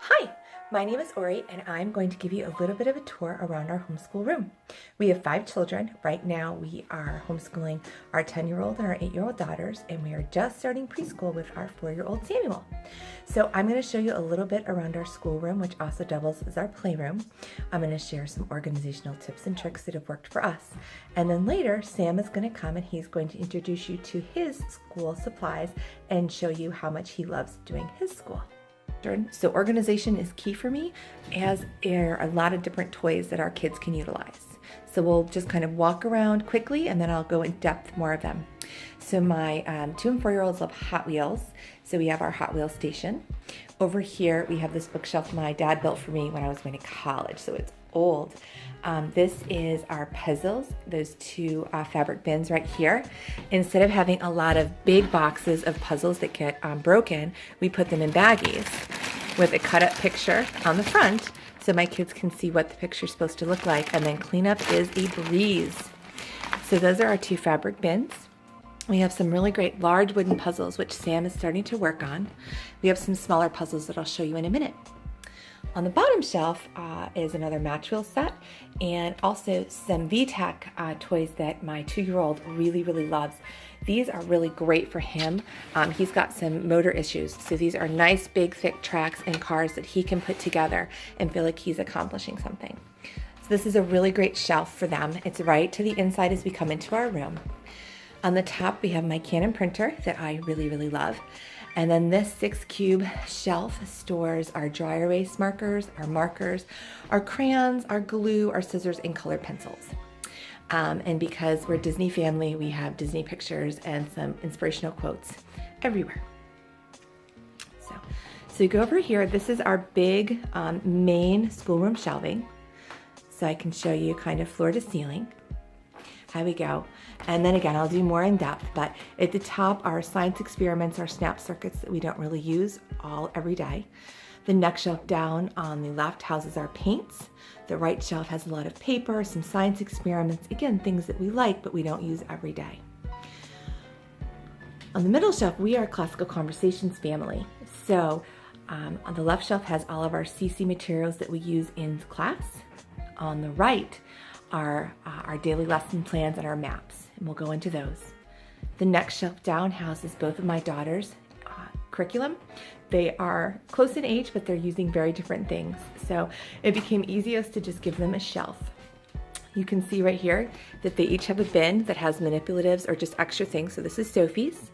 Hi, my name is Ori and I'm going to give you a little bit of a tour around our homeschool room. We have 5 children. Right now we are homeschooling our 10-year-old and our 8-year-old daughters, and we are just starting preschool with our 4-year-old Samuel. So I'm going to show you a little bit around our schoolroom, which also doubles as our playroom. I'm going to share some organizational tips and tricks that have worked for us. And then later, Sam is going to come and he's going to introduce you to his school supplies and show you how much he loves doing his school. So organization is key for me, as there are a lot of different toys that our kids can utilize. So we'll just kind of walk around quickly and then I'll go in depth more of them. So my 2 and 4-year-olds love Hot Wheels. So we have our Hot Wheels station. Over here we have this bookshelf my dad built for me when I was going to college, so it's old. This is our puzzles, those 2 fabric bins right here. Instead of having a lot of big boxes of puzzles that get broken, we put them in baggies with a cut up picture on the front so my kids can see what the picture is supposed to look like, and then cleanup is a breeze. So those are our 2 fabric bins. We have some really great large wooden puzzles, which Sam is starting to work on. We have some smaller puzzles that I'll show you in a minute. On the bottom shelf is another match wheel set, and also some VTech toys that my 2-year-old really loves. These are really great for him. He's got some motor issues, so these are nice big thick tracks and cars that he can put together and feel like he's accomplishing something. So this is a really great shelf for them. It's right to the inside as we come into our room. On the top we have my Canon printer that I really love. And then this 6-cube shelf stores our dry erase markers, our crayons, our glue, our scissors, and colored pencils. And because we're a Disney family, we have Disney pictures and some inspirational quotes everywhere. So you go over here. This is our big main schoolroom shelving. So I can show you kind of floor to ceiling. How we go. And then again, I'll do more in depth, but at the top are science experiments, our snap circuits that we don't really use every day. The next shelf down on the left houses our paints. The right shelf has a lot of paper, some science experiments, again, things that we like but we don't use every day. On the middle shelf, we are a classical conversations family. So on the left shelf has all of our CC materials that we use in class. On the right are our daily lesson plans and our maps, and we'll go into those. The next shelf down houses both of my daughters' curriculum. They are close in age, but they're using very different things, so it became easiest to just give them a shelf. You can see right here that they each have a bin that has manipulatives or just extra things. So this is Sophie's.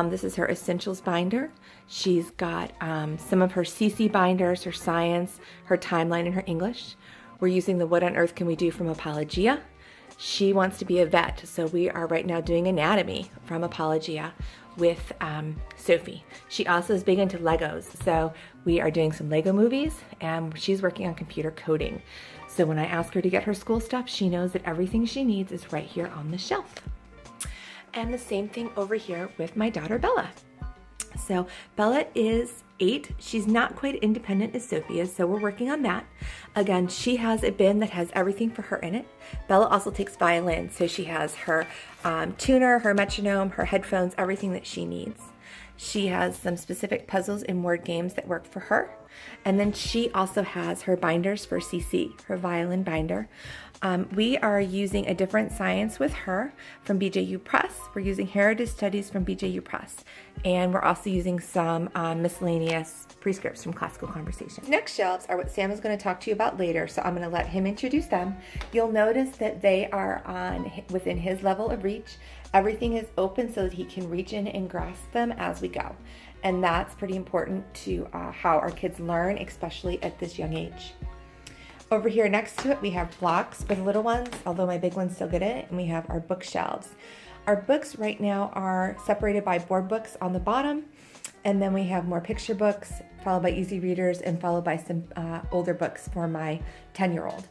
This is her essentials binder. She's got some of her CC binders, her science, her timeline, and her English. We're using the What on Earth Can We Do from Apologia. She wants to be a vet, so we are right now doing anatomy from Apologia with Sophie. She also is big into Legos, so we are doing some Lego movies, and she's working on computer coding. So when I ask her to get her school stuff, she knows that everything she needs is right here on the shelf. And the same thing over here with my daughter Bella. So Bella is 8. She's not quite independent as Sophie is, so we're working on that. Again, she has a bin that has everything for her in it. Bella also takes violin, so she has her tuner, her metronome, her headphones, everything that she needs. She has some specific puzzles and word games that work for her. And then she also has her binders for CC, her violin binder. We are using a different science with her from BJU Press. We're using Heritage Studies from BJU Press. And we're also using some miscellaneous prescripts from Classical Conversation. Next shelves are what Sam is going to talk to you about later, so I'm going to let him introduce them. You'll notice that they are within his level of reach. Everything is open so that he can reach in and grasp them as we go. And that's pretty important to how our kids learn, especially at this young age. Over here next to it, we have blocks for the little ones, although my big ones still get it, and we have our bookshelves. Our books right now are separated by board books on the bottom, and then we have more picture books, followed by easy readers, and followed by some older books for my 10-year-old.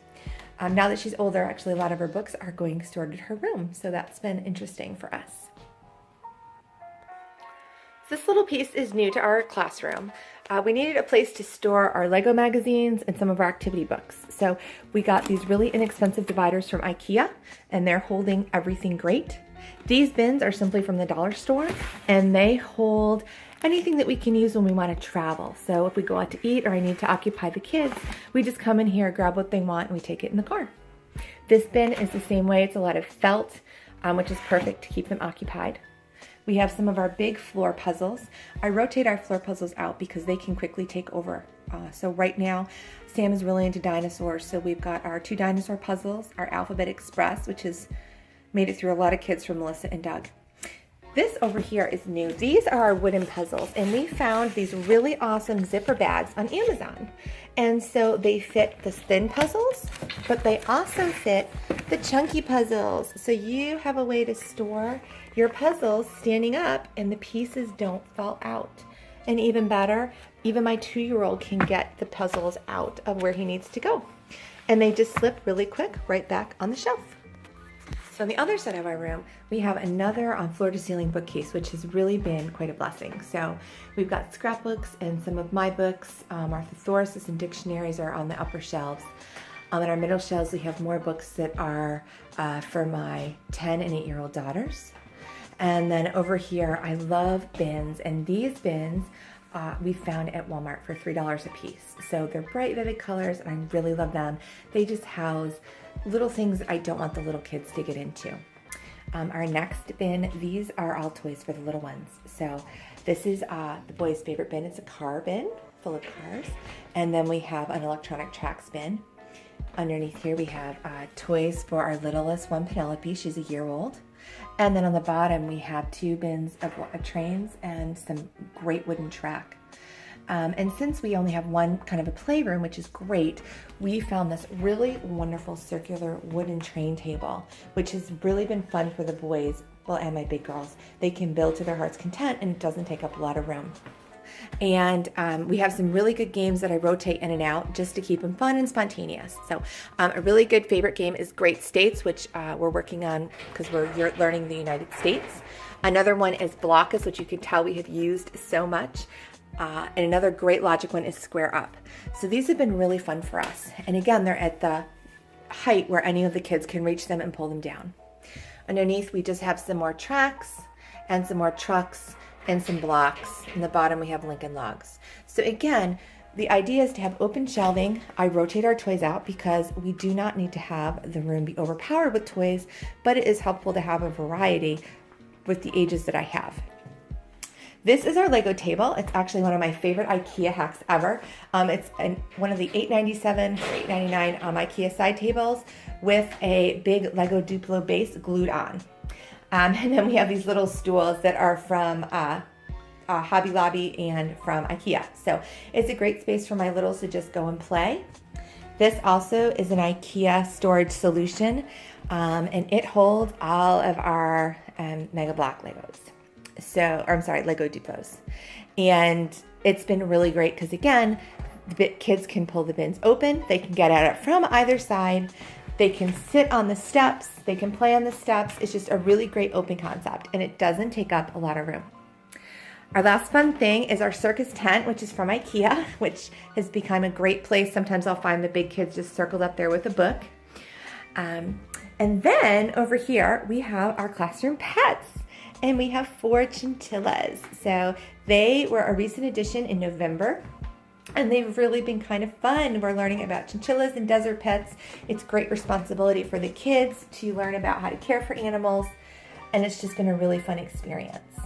Now that she's older, actually a lot of her books are going stored in her room, so that's been interesting for us. This little piece is new to our classroom. We needed a place to store our Lego magazines and some of our activity books. So we got these really inexpensive dividers from Ikea, and they're holding everything great. These bins are simply from the dollar store, and they hold anything that we can use when we want to travel. So if we go out to eat or I need to occupy the kids, we just come in here, grab what they want, and we take it in the car. This bin is the same way. It's a lot of felt, which is perfect to keep them occupied. We have some of our big floor puzzles. I rotate our floor puzzles out because they can quickly take over. So right now, Sam is really into dinosaurs. So we've got our 2 dinosaur puzzles, our Alphabet Express, which has made it through a lot of kids from Melissa and Doug. This over here is new. These are our wooden puzzles, and we found these really awesome zipper bags on Amazon. And so they fit the thin puzzles, but they also fit the chunky puzzles. So you have a way to store your puzzles standing up and the pieces don't fall out. And even better, even my 2-year-old can get the puzzles out of where he needs to go. And they just slip really quick right back on the shelf. So on the other side of our room, we have another floor-to-ceiling bookcase, which has really been quite a blessing. So we've got scrapbooks and some of my books. Our thesauruses and dictionaries are on the upper shelves. On our middle shelves, we have more books that are for my 10 and 8-year-old daughters. And then over here, I love bins, and these bins we found at Walmart for $3 a piece. So they're bright, vivid colors, and I really love them. They just house little things I don't want the little kids to get into. Our next bin, these are all toys for the little ones. So this is the boys' favorite bin. It's a car bin full of cars. And then we have an electronic tracks bin. Underneath here we have toys for our littlest one, Penelope. She's a year old. And then on the bottom we have 2 bins of trains and some great wooden track. And since we only have one kind of a playroom, which is great, we found this really wonderful circular wooden train table, which has really been fun for the boys, well, and my big girls. They can build to their heart's content, and it doesn't take up a lot of room. And we have some really good games that I rotate in and out just to keep them fun and spontaneous. So a really good favorite game is Great States, which we're working on because we're learning the United States. Another one is Blockus, which you can tell we have used so much. And another great logic one is Square Up. So these have been really fun for us. And again, they're at the height where any of the kids can reach them and pull them down. Underneath, we just have some more tracks and some more trucks and some blocks. In the bottom, we have Lincoln Logs. So again, the idea is to have open shelving. I rotate our toys out because we do not need to have the room be overpowered with toys, but it is helpful to have a variety with the ages that I have. This is our Lego table. It's actually one of my favorite Ikea hacks ever. It's one of the $8.97 or $8.99 Ikea side tables with a big Lego Duplo base glued on. And then we have these little stools that are from Hobby Lobby and from Ikea. So it's a great space for my littles to just go and play. This also is an Ikea storage solution, and it holds all of our Mega Block Legos. Lego Duplos. And it's been really great because, again, the kids can pull the bins open. They can get at it from either side. They can sit on the steps. They can play on the steps. It's just a really great open concept, and it doesn't take up a lot of room. Our last fun thing is our circus tent, which is from Ikea, which has become a great place. Sometimes I'll find the big kids just circled up there with a book. And then over here, we have our classroom pets. And we have 4 chinchillas. So they were a recent addition in November, and they've really been kind of fun. We're learning about chinchillas and desert pets. It's great responsibility for the kids to learn about how to care for animals, and it's just been a really fun experience.